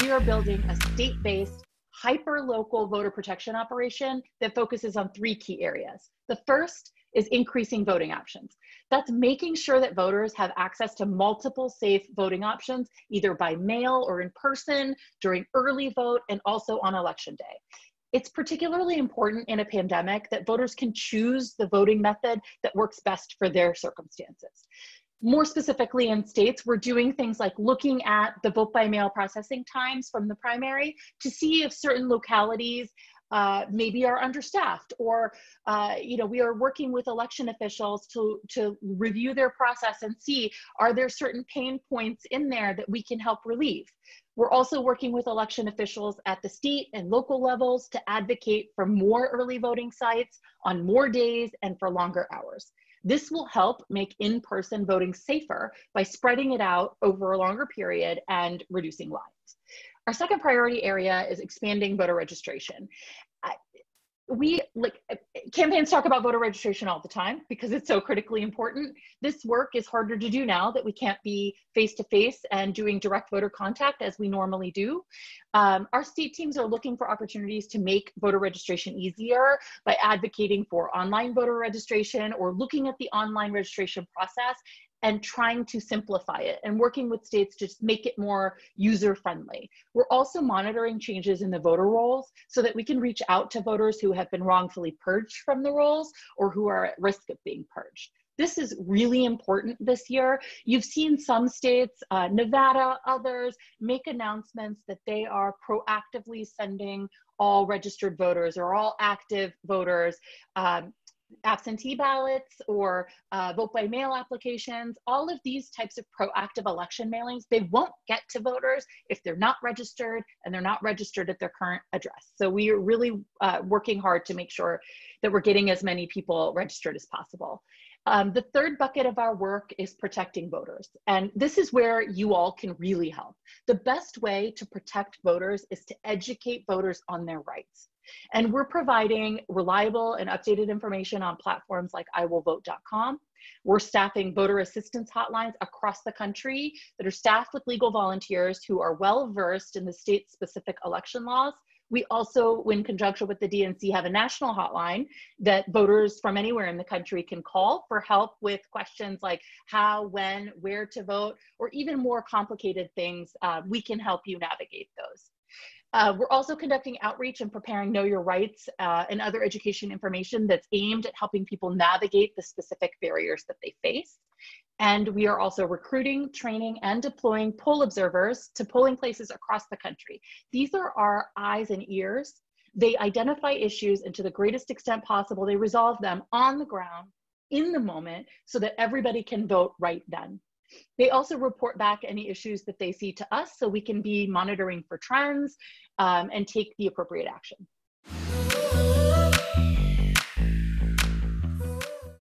we are building a state-based, hyper-local voter protection operation that focuses on 3 key areas. The first is increasing voting options. That's making sure that voters have access to multiple safe voting options, either by mail or in person, during early vote, and also on election day. It's particularly important in a pandemic that voters can choose the voting method that works best for their circumstances. More specifically in states, we're doing things like looking at the vote by mail processing times from the primary to see if certain localities maybe are understaffed, or we are working with election officials to review their process and see, are there certain pain points in there that we can help relieve? We're also working with election officials at the state and local levels to advocate for more early voting sites on more days and for longer hours. This will help make in-person voting safer by spreading it out over a longer period and reducing lines. Our second priority area is expanding voter registration. Campaigns talk about voter registration all the time because it's so critically important. This work is harder to do now that we can't be face-to-face and doing direct voter contact as we normally do. Our state teams are looking for opportunities to make voter registration easier by advocating for online voter registration or looking at the online registration process and trying to simplify it and working with states to just make it more user-friendly. We're also monitoring changes in the voter rolls so that we can reach out to voters who have been wrongfully purged from the rolls or who are at risk of being purged. This is really important this year. You've seen some states, Nevada, others, make announcements that they are proactively sending all registered voters or all active voters absentee ballots or vote by mail applications. All of these types of proactive election mailings, they won't get to voters if they're not registered and they're not registered at their current address. So we are really working hard to make sure that we're getting as many people registered as possible. The third bucket of our work is protecting voters. And this is where you all can really help. The best way to protect voters is to educate voters on their rights. And we're providing reliable and updated information on platforms like iwillvote.com. We're staffing voter assistance hotlines across the country that are staffed with legal volunteers who are well-versed in the state-specific election laws. We also, in conjunction with the DNC, have a national hotline that voters from anywhere in the country can call for help with questions like how, when, where to vote, or even more complicated things. We can help you navigate those. We're also conducting outreach and preparing Know Your Rights and other education information that's aimed at helping people navigate the specific barriers that they face. And we are also recruiting, training, and deploying poll observers to polling places across the country. These are our eyes and ears. They identify issues, and to the greatest extent possible, they resolve them on the ground, in the moment, so that everybody can vote right then. They also report back any issues that they see to us so we can be monitoring for trends and take the appropriate action.